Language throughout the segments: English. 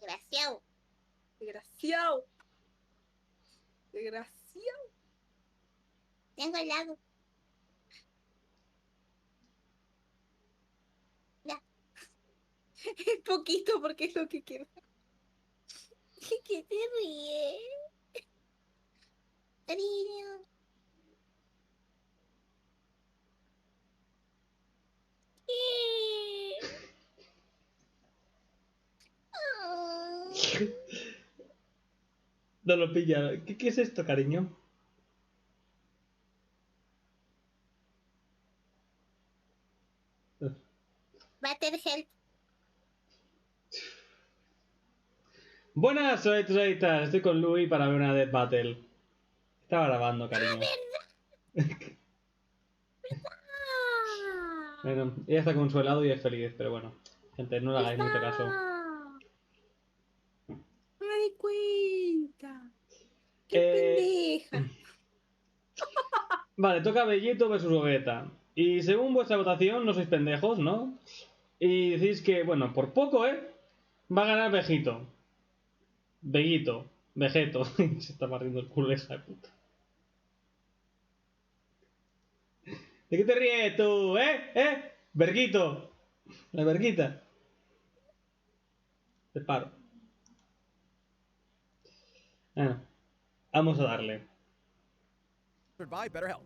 Desgraciado. Desgraciado. Desgraciado. Tengo helado. Ya. Es poquito porque es lo que quiero. ¿Qué te ríes? Cariño. ¿Qué? Oh. No lo pilla. ¿Qué es esto, cariño? Butterhead. Buenas, soy Traitas. Estoy con Louis para ver una Death Battle. Estaba grabando, cariño. Bueno, ella está con su helado y es feliz, pero bueno. Gente, no le hagáis mucho caso. No me di cuenta. Qué pendeja. Vale, toca Vegito versus Gogeta. Y según vuestra votación, no sois pendejos, ¿no? Y decís que, bueno, por poco, va a ganar Vegito. Vegeto. Se está partiendo el culo esa de puta. ¿De qué te ríes tú, Verguito. La verguita. Te paro. Bueno, vamos a darle. By BetterHelp.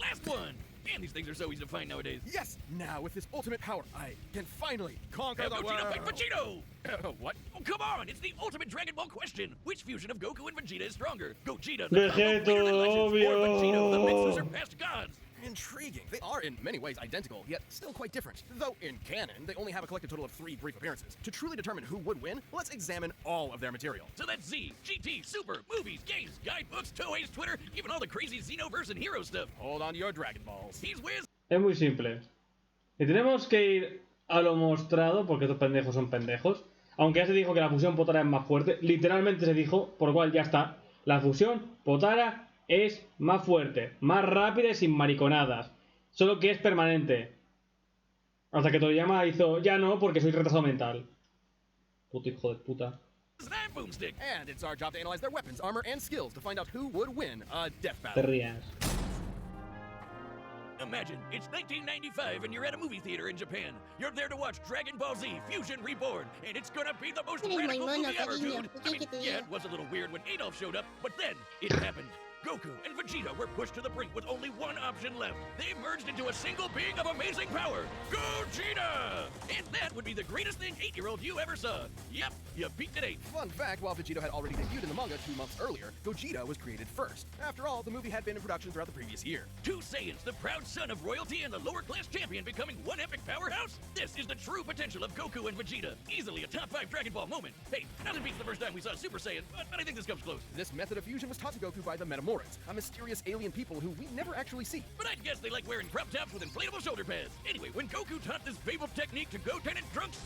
Last one! Man, these things are so easy to find nowadays. Yes! Now, with this ultimate power, I can finally conquer the Vegito world! fight Vegito! What? Oh, come on! It's the ultimate Dragon Ball question! Which fusion of Goku and Vegeta is stronger? Gogeta, Vegeto, the legends, or Vegito, the mix who obvio. surpassed gods? Intriguing. They are in many ways identical, yet still quite different. Though in canon, they only have a collected total of 3 brief appearances. To truly determine who would win, let's examine all of their material. So that's Z, GT, Super, movies, games, guidebooks, Toei's Twitter, even all the crazy Xenoverse and hero stuff. Hold on to your Dragon Balls. He's Wiz. Es muy simple. Y tenemos que ir a lo mostrado, porque estos pendejos son pendejos. Aunque ya se dijo que la fusión Potara es más fuerte. Literalmente se dijo, por lo cual ya está. La fusión Potara es más fuerte, más rápida y sin mariconadas. Solo que es permanente. Hasta que Toriyama hizo, ya no, porque soy retrasado mental. Puto hijo de puta. Snap boomstick. And it's our job to analyze their weapons, armor, and skills to find out who would win a death Te battle. rías. Imagine, it's 1995 and you're at a movie theater in Japan. You're there to watch Dragon Ball Z Fusion Reborn, and it's gonna be the most Eres muy radical mono, movie ever, cariño. dude. ¿Qué I mean, quieres que te yeah, diga? it was a little weird when Adolf showed up, but then it happened. Goku and Vegeta were pushed to the brink with only one option left. They merged into a single being of amazing power, Gogeta! And that would be the greatest thing 8-year-old you ever saw. Yep, you peaked at 8. Fun fact, while Vegito had already debuted in the manga 2 months earlier, Gogeta was created first. After all, the movie had been in production throughout the previous year. Two Saiyans, the proud son of royalty and the lower-class champion becoming one epic powerhouse? This is the true potential of Goku and Vegeta. Easily a top 5 Dragon Ball moment. Hey, nothing beats the first time we saw Super Saiyan, but I think this comes close. This method of fusion was taught to Goku by the Metamorphs, a mysterious alien people who we never actually see. But I'd guess they like wearing crop tops with inflatable shoulder pads. Anyway, when Goku taught this Fable technique to Goten and Trunks,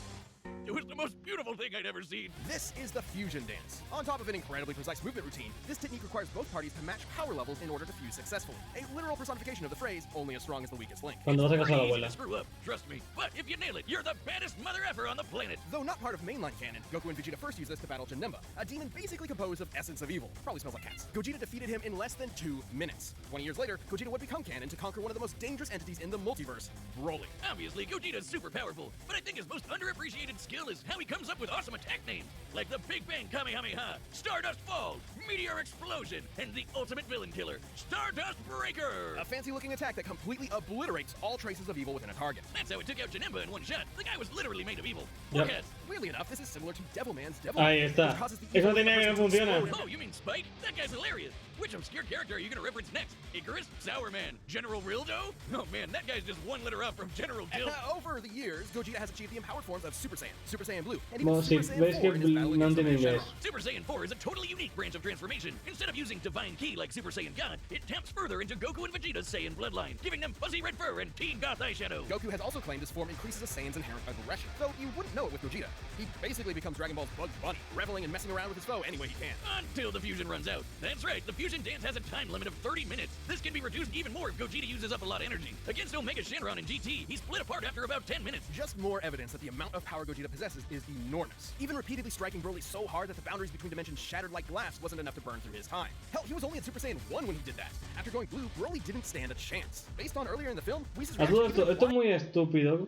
it was the most beautiful thing I'd ever seen. This is the fusion dance. On top of an incredibly precise movement routine, this technique requires both parties to match power levels in order to fuse successfully. A literal personification of the phrase, only as strong as the weakest link. Cuando vas a casa a la Pretty easy abuela. to screw up, trust me. But if you nail it, you're the baddest mother effer on the planet. Though not part of mainline canon, Goku and Vegeta first used this to battle Janemba, a demon basically composed of essence of evil. Probably smells like cats. Gogeta defeated him in less than 2 minutes. 20 years later, Gogeta would become canon to conquer one of the most dangerous entities in the multiverse, Broly. Obviously, Gogeta's super powerful, but I think his most underappreciated skill is how he comes up with awesome attack names, like the Big Bang Kamehameha, Stardust Fall, Meteor Explosion, and the ultimate villain killer, Stardust Breaker! A fancy-looking attack that completely obliterates all traces of evil within a target. That's how it took out Janemba in one shot. The guy was literally made of evil. Yep. Forecast. Weirdly enough, this is similar to Devilman's Devil. Ahí está. Eso tiene que no funciona. Oh, you mean Spike? That guy's hilarious. Which obscure character are you gonna reference next? Icarus? Sour Man? General Rildo? Oh man, that guy's just one letter up from General Jill. Over the years, Gogeta has achieved the empowered forms of Super Saiyan, Super Saiyan Blue, and even Bueno, si Super Saiyan veis que 4 in his battle no against entiende Shenron. inglés. Super Saiyan 4 is a totally unique branch of transformation. Instead of using Divine Ki like Super Saiyan God, it taps further into Goku and Vegeta's Saiyan bloodline, giving them fuzzy red fur and teen goth eyeshadow. Goku has also claimed his form increases a Saiyan's inherent aggression, though you wouldn't know it with Gogeta. He basically becomes Dragon Ball's Bugs Bunny, reveling and messing around with his foe any way he can. Until the fusion runs out. That's right, the fusion dance has a time limit of 30 minutes. This can be reduced even more if Gogeta uses up a lot of energy. Against Omega Shenron in GT, he split apart after about 10 minutes. Just more evidence that the amount of power Gogeta possesses is enormous. Even repeatedly striking Broly so hard that the boundaries between dimensions shattered like glass wasn't enough to burn through his time. Hell, he was only at Super Saiyan 1 when he did that. After going blue, Broly didn't stand a chance. Based on earlier in the film, Whis' A todo reaction esto es muy estúpido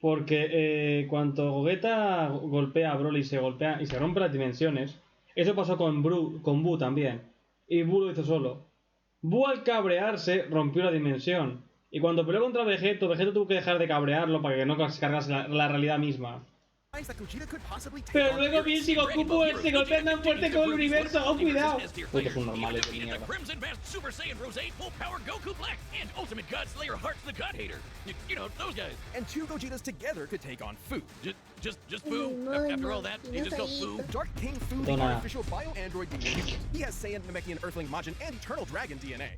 porque cuando Gogeta golpea a Broly y se rompe las dimensiones, eso pasó con Buu también, y Buu lo hizo solo. Buu al cabrearse rompió la dimensión, y cuando peleó contra Vegito tuvo que dejar de cabrearlo para que no cargase la realidad misma. that Gogeta could possibly take Pero on luego Beerus. vi si Goku se golpea tan fuerte con el universo, ¡oh cuidado! Putos son normales de Defeated the mierda. Crimson Masked Super Saiyan Rose Full Power Goku Black and Ultimate God Slayer Hearts the God Hater. You know, those guys. And two Gogetas together could take on Fu. Just Fu. After all that, he just called Fu. Dark King Fu, the Don't know. artificial bio-android being. He has Saiyan, Namekian, Earthling, Majin, and Eternal Dragon DNA.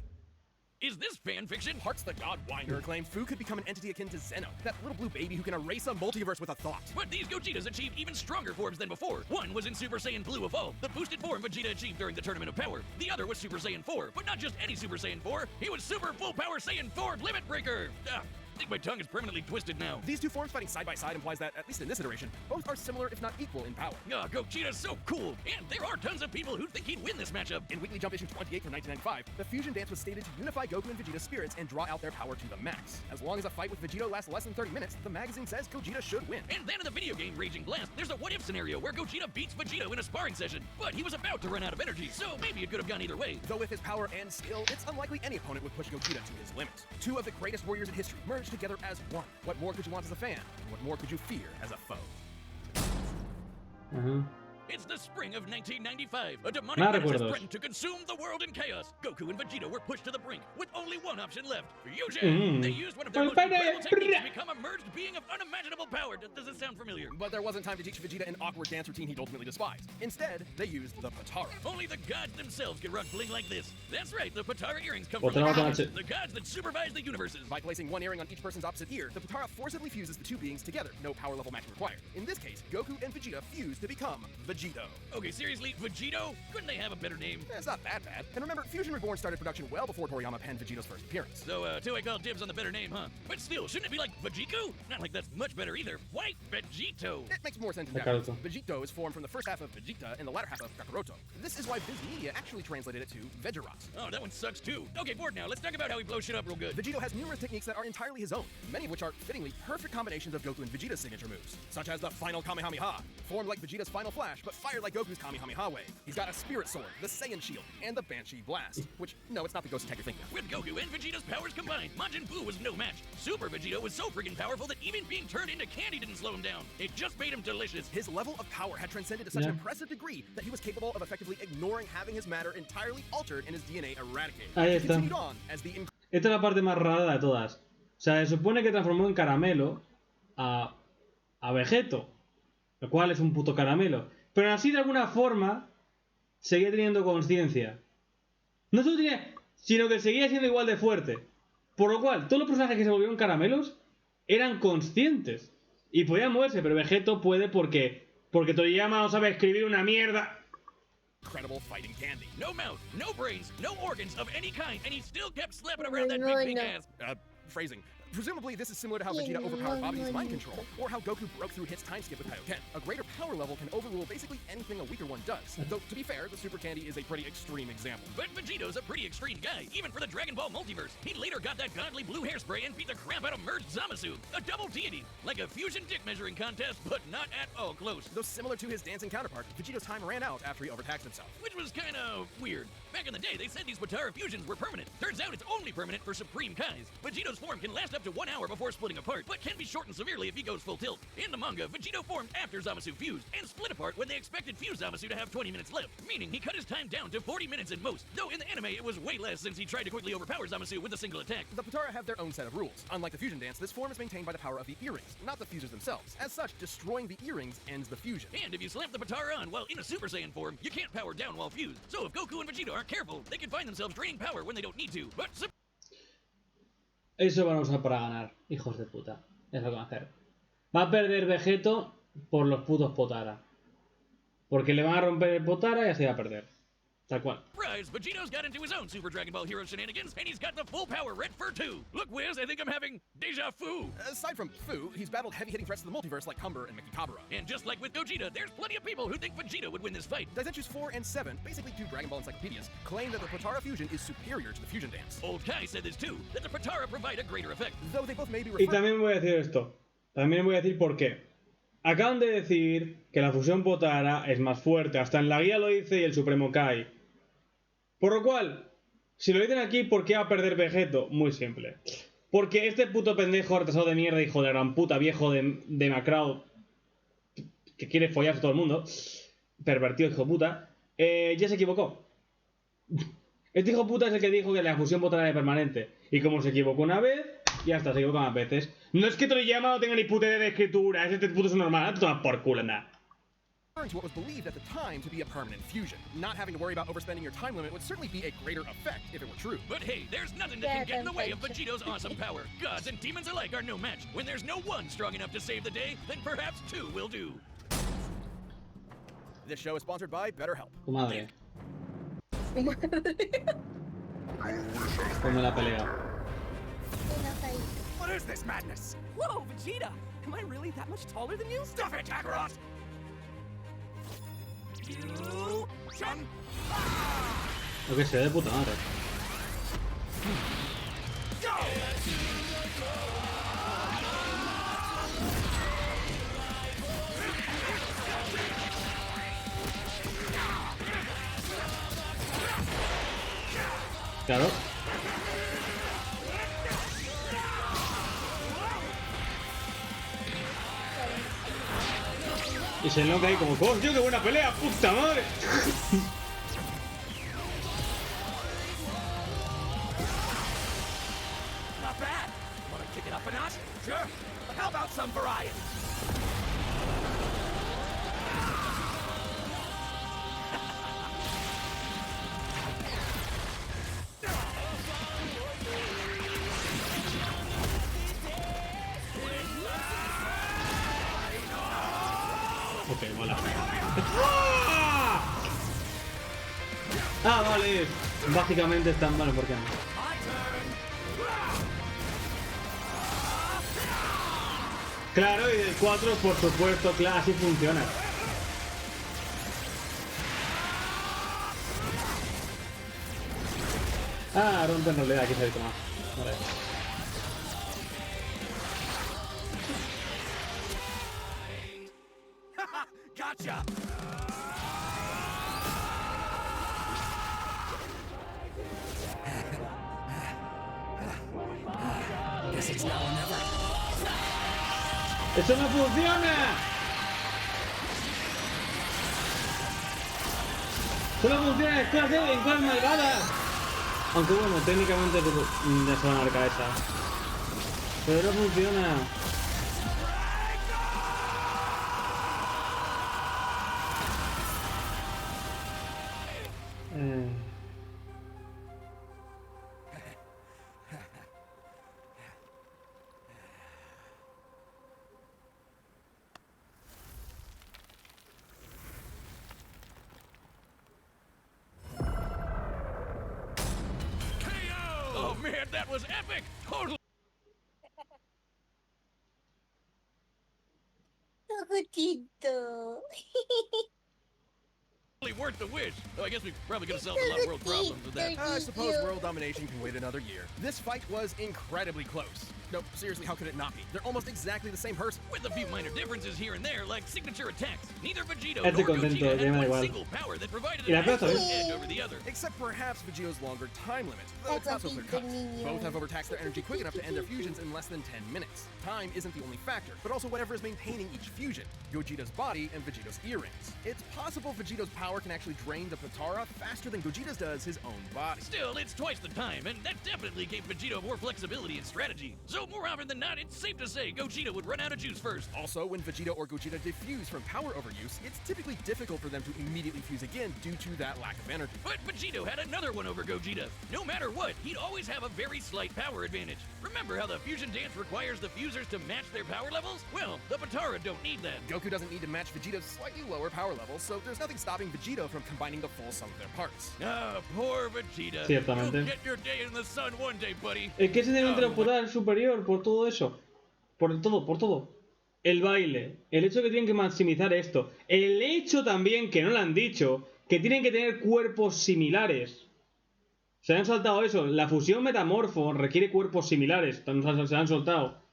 Is this fan fiction? Hearts the God Winder claimed Fu could become an entity akin to Zeno, that little blue baby who can erase a multiverse with a thought. But these Gogetas achieved even stronger forms than before. One was in Super Saiyan Blue Evolved, the boosted form Vegeta achieved during the Tournament of Power. The other was Super Saiyan 4, but not just any Super Saiyan 4. He was Super Full Power Saiyan 4 Limit Breaker. I think my tongue is permanently twisted now. These two forms fighting side by side implies that, at least in this iteration, both are similar if not equal in power. Gogeta's so cool, and there are tons of people who think he'd win this matchup. In Weekly Jump issue 28 from 1995, the fusion dance was stated to unify Goku and Vegeta's spirits and draw out their power to the max. As long as a fight with Vegito lasts less than 30 minutes, the magazine says Gogeta should win. And then in the video game Raging Blast, there's a what-if scenario where Gogeta beats Vegito in a sparring session, but he was about to run out of energy, so maybe it could have gone either way. Though with his power and skill, it's unlikely any opponent would push Gogeta to his limits. Two of the greatest warriors in history merged together as one. What more could you want as a fan? And what more could you fear as a foe? It's the spring of 1995. A demonic Nada menace has recuerdos. threatened to consume the world in chaos. Goku and Vegeta were pushed to the brink with only one option left: fusion. They used one of their most incredible techniques to become a merged being of unimaginable power. Does it sound familiar? But there wasn't time to teach Vegeta an awkward dance routine he'd ultimately despised. Instead, they used the Patara. Only the gods themselves can rock bling like this. That's right, the Patara earrings come from Patara the gods, Patara. the gods that supervise the universes. By placing one earring on each person's opposite ear, the Patara forcibly fuses the two beings together. No power level matching required. In this case, Goku and Vegeta fuse to become Vegito. Okay, seriously, Vegito? Couldn't they have a better name? It's not that bad. And remember, Fusion Reborn started production well before Toriyama penned Vegito's first appearance. So, Toei called dibs on the better name, huh? But still, shouldn't it be like Vegito? Not like that's much better either. Why Vegito? It makes more sense in Kakaroto. Japanese. Vegito is formed from the first half of Vegeta and the latter half of Kakaroto. This is why Viz Media actually translated it to Vegerat. Oh, that one sucks too. Okay, bored now. Let's talk about how he blows shit up real good. Vegito has numerous techniques that are entirely his own, many of which are fittingly perfect combinations of Goku and Vegeta's signature moves, such as the final Kamehameha, formed like Vegeta's final flash, but fired like Goku's Kamehameha wave. He's got a Spirit Sword, the Saiyan Shield, and the Banshee Blast, which, no, it's not the ghost attack you're thinking of. With Goku and Vegeta's powers combined, Majin Buu was no match. Super Vegito was so freaking powerful that even being turned into candy didn't slow him down. It just made him delicious. His level of power had transcended to such Yeah. an impressive degree that he was capable of effectively ignoring having his matter entirely altered and his DNA eradicated. Ahí He está. continued on as the Esta es la parte más rara de todas. O sea, se supone que transformó en caramelo a Vegeto, lo cual es un puto caramelo. Pero así de alguna forma seguía teniendo conciencia. No solo tenía, sino que seguía siendo igual de fuerte. Por lo cual, todos los personajes que se volvieron caramelos eran conscientes. Y podían moverse, pero Vegeto puede porque Toriyama no sabe escribir una mierda. Incredible fighting candy. No mouth, no brains, no organs of any kind, and he still kept slapping around that big pink ass. Phrasing. Presumably, this is similar to how Vegeta overpowered Bobby's mind control, or how Goku broke through Hit's time skip with Kaioken. A greater power level can overrule basically anything a weaker one does. Though, to be fair, the Super Candy is a pretty extreme example. But Vegito's a pretty extreme guy, even for the Dragon Ball multiverse. He later got that godly blue hairspray and beat the crap out of merged Zamasu, a double deity, like a fusion dick measuring contest, but not at all close. Though similar to his dancing counterpart, Vegito's time ran out after he overtaxed himself. Which was kinda weird. Back in the day, they said these Potara fusions were permanent. Turns out it's only permanent for Supreme Kais. Vegito's form can last up to 1 hour before splitting apart, but can be shortened severely if he goes full tilt. In the manga, Vegito formed after Zamasu fused, and split apart when they expected fused Zamasu to have 20 minutes left, meaning he cut his time down to 40 minutes at most, though in the anime it was way less since he tried to quickly overpower Zamasu with a single attack. The Potara have their own set of rules. Unlike the fusion dance, this form is maintained by the power of the earrings, not the fusers themselves. As such, destroying the earrings ends the fusion. And if you slamp the Potara on while in a Super Saiyan form, you can't power down while fused. So if Goku and Vegeta aren't careful, they can find themselves draining power when they don't need to. But Eso van a usar para ganar, hijos de puta. Es lo que van a hacer. Va a perder Vegito por los putos Potara. Porque le van a romper el Potara y así va a perder. Tal cual. surprise, Vegito's got into his own Super Dragon Ball Hero shenanigans, and he's got the full power Red Fur too. Look, Wiz, I think I'm having deja vu. Aside from Fu, he's battled heavy-hitting threats to the multiverse like Cumber and Mikikabura. And just like with Gogeta, there's plenty of people who think Vegeta would win this fight. Daisetsu's 4 and 7, basically 2 Dragon Ball encyclopedias, claim that the Potara fusion is superior to the fusion dance. Old Kai said this too, that the Potara provide a greater effect. Though they both may be Y referred también voy a decir esto. También voy a decir por qué. Acaban de decir que la fusión Potara es más fuerte. Hasta en la guía lo dice y el Supremo Kai. Por lo cual, si lo dicen aquí, ¿por qué va a perder Vegito? Muy simple. Porque este puto pendejo retrasado de mierda, hijo de gran puta, viejo de Macrao, que quiere follarse a todo el mundo, pervertido hijo de puta, ya se equivocó. Este hijo de puta es el que dijo que la fusión Potara era permanente. Y como se equivocó una vez, ya está, se equivoca más veces. No es que Toriyama no tenga ni puta idea de escritura, este puto es normal, no te tomas por culo, anda. to what was believed at the time to be a permanent fusion. Not having to worry about overspending your time limit would certainly be a greater effect if it were true. But hey, there's nothing that can get in the way of Vegito's awesome power. Gods and demons alike are no match. When there's no one strong enough to save the day, then perhaps two will do. This show is sponsored by BetterHelp. Tu madre. Ponme la pelea. What is this madness? Whoa, Vegeta! Am I really that much taller than you? Stuff it, Kakarot! Lo que sea de puta madre. Claro. Y se enloca ahí como, ¡coño, qué buena pelea! ¡Puta madre! Not bad. Wanna kick it up a notch? Sure. But how about some variety? Ok, mola. Ah, vale. Básicamente están mal, ¿por qué no? Claro, y del 4, por supuesto, claro, así funciona. Ah, rompe en realidad, aquí se ha visto más. Vale. Gotcha! Guess it's now or never. ¡Eso no funciona! Solo funciona en cosas malvadas. Aunque bueno, técnicamente ya se van a marcar esa. Pero no funciona. Oh man, that was epic! Totally Gogeta. worth the wish. Though I guess we probably could have solved a lot of world problems with that. I suppose world domination can wait another year. This fight was incredibly close. No, seriously, how could it not be? They're almost exactly the same person. With a few minor differences here and there, like signature attacks. Neither Vegito Estoy nor contento, Gogeta ya had me da one igual. single power that provided Y la an plaza, absolute ¿ves? edge over the other. Except perhaps Vegito's longer time limit, though it's not so clear cut. Both have overtaxed their energy quick enough to end their fusions in less than 10 minutes. Time isn't the only factor, but also whatever is maintaining each fusion, Gogeta's body and Vegito's earrings. It's possible Vegito's power can actually drain the Potara faster than Gogeta's does his own body. Still, it's twice the time, and that definitely gave Vegito more flexibility and strategy. So more often than not, it's safe to say Gogeta would run out of juice first. Also, when Vegeta or Gogeta defuse from power overuse, it's typically difficult for them to immediately fuse again due to that lack of energy. But Vegito had another one over Gogeta. No matter what, he'd always have a very slight power advantage. Remember how the fusion dance requires the fusers to match their power levels? Well, the Potara don't need that. Goku doesn't need to match Vegeta's slightly lower power levels, so there's nothing stopping Vegito from combining the full sum of their parts. Ah, poor Vegeta. Ciertamente. You'll get your day in the sun one day, buddy. Es que ese nivel lo puede dar superior por todo eso. Por todo, por todo. El baile, el hecho de que tienen que maximizar esto, el hecho también, que no lo han dicho, que tienen que tener cuerpos similares. Se han saltado eso, la fusión metamorfo requiere cuerpos similares, se han soltado.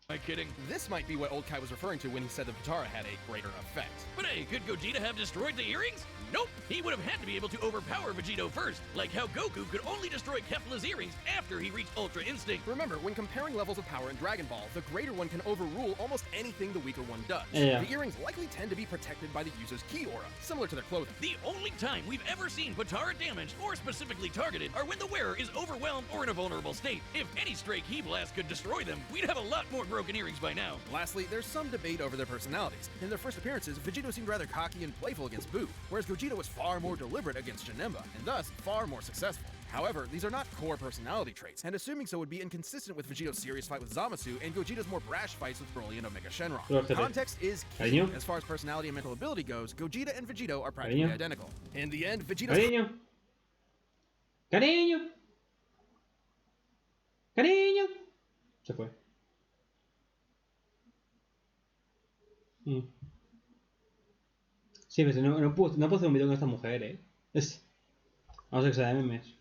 Am I kidding? This might be what Old Kai was referring to when he said the Potara had a greater effect. But hey, could Gogeta have destroyed the earrings? Nope, he would have had to be able to overpower Vegito first, like how Goku could only destroy Kefla's earrings after he reached Ultra Instinct. Remember, when comparing levels of power in Dragon Ball, the greater one can overrule almost anything the weaker one does. Yeah. The earrings likely tend to be protected by the user's ki aura, similar to their clothing. The only time we've ever seen Potara damaged or specifically targeted are when the wearer is overwhelmed or in a vulnerable state. If any stray ki blast could destroy them, we'd have a lot more broken earrings by now. Lastly, there's some debate over their personalities. In their first appearances, Vegito seemed rather cocky and playful against Boo, whereas Gogeta was far more deliberate against Janemba, and thus far more successful. However, these are not core personality traits, and assuming so would be inconsistent with Vegito's serious fight with Zamasu and Gogeta's more brash fights with Broly and Omega Shenron. Lógete. Context is key. Cariño. As far as personality and mental ability goes, Gogeta and Vegito are practically Cariño. identical. In the end, Vegito's Cariño. Cariño. Cariño. Se fue. Sí, pero no puedo hacer un vídeo con esta mujer, Vamos a que sea de memes.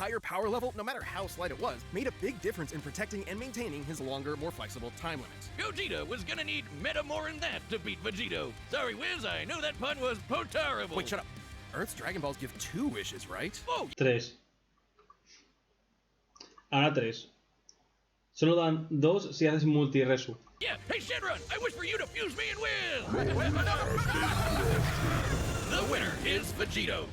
higher power level, no matter how slight it was, made a big difference in protecting and maintaining his longer, more flexible time limits. Gogeta was gonna need meta more than that to beat Vegito. Sorry, Wiz, I know that pun was potarible. Wait, shut up. Earth's Dragon Balls give 2 wishes, right? Oh, 3. Ahora 3. Solo dan 2 si haces multiresu. yeah. Hey, Shenron, I wish for you to fuse me and win! The winner is Vegito.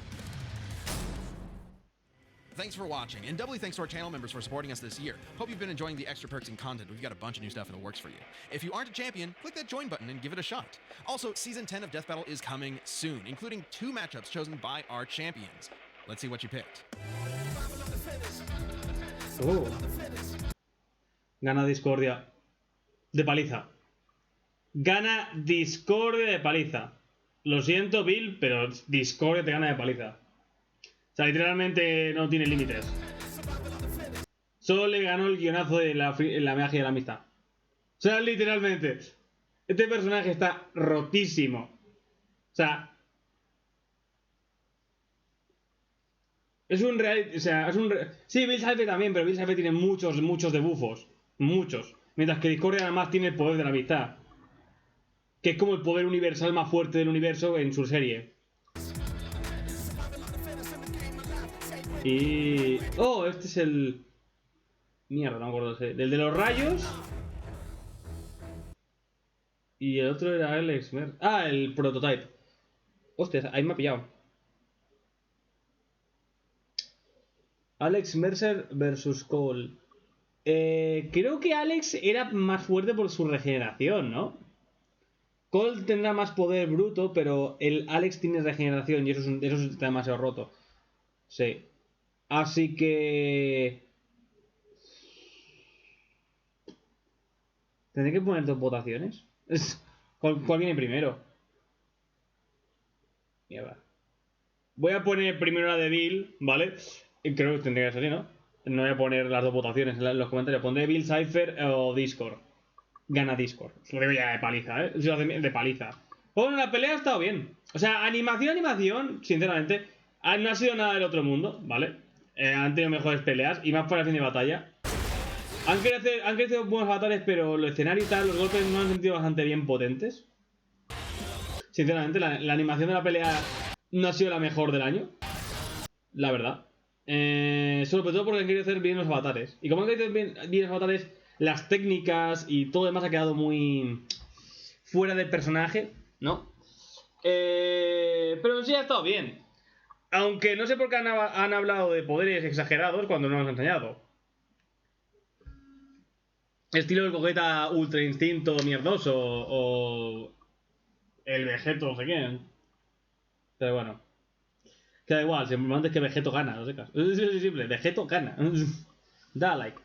Thanks for watching, and doubly thanks to our channel members for supporting us this year. Hope you've been enjoying the extra perks and content. We've got a bunch of new stuff in the works for you. If you aren't a champion, click that join button and give it a shot. Also, Season 10 of Death Battle is coming soon, including 2 matchups chosen by our champions. Let's see what you picked. Gana Discordia. De paliza. Gana Discordia de paliza. Lo siento, Bill, pero Discordia te gana de paliza. O sea, literalmente no tiene límites. Solo le ganó el guionazo de la magia de la amistad. O sea, literalmente. Este personaje está rotísimo. O sea... Es un real... O sea, es un... Sí, Bill Salve también, pero Bill Salve tiene muchos debuffos. Muchos. Mientras que Discordia además tiene el poder de la amistad. Que es como el poder universal más fuerte del universo en su serie. Y... Oh, este es el... Mierda, no me acuerdo. El de los rayos. Y el otro era Alex Mer... Ah, el prototype. Hostia, ahí me ha pillado. Alex Mercer versus Cole. Creo que Alex era más fuerte por su regeneración, ¿no? Cole tendrá más poder bruto, pero el Alex tiene regeneración y eso está demasiado roto. Sí. Así que... ¿Tendré que poner 2 votaciones? ¿Cuál viene primero? Mierda. Voy a poner primero la de Bill, ¿vale? Creo que tendría que ser así, ¿no? No voy a poner las 2 votaciones en los comentarios. Pondré Bill Cypher o Discord. Gana Discord. Lo digo ya de paliza, ¿eh? De paliza. Bueno, la pelea ha estado bien. O sea, animación, sinceramente, no ha sido nada del otro mundo, ¿vale? Han tenido mejores peleas y más para el fin de batalla. Han crecido buenos avatares, pero los escenarios y tal, los golpes no han sentido bastante bien potentes. Sinceramente, la animación de la pelea no ha sido la mejor del año. La verdad. Sobre todo porque han querido hacer bien los avatares. Y como han querido hacer bien los avatares, las técnicas y todo demás ha quedado muy fuera del personaje, ¿no? Pero sí ha estado bien. Aunque no sé por qué han hablado de poderes exagerados cuando no los han enseñado. Estilo el Gogeta Ultra Instinto mierdoso o el Vegito no sé quién. Pero bueno. Queda igual, simplemente es que Vegito gana, no sé qué. Es simple, Vegito gana. Da like.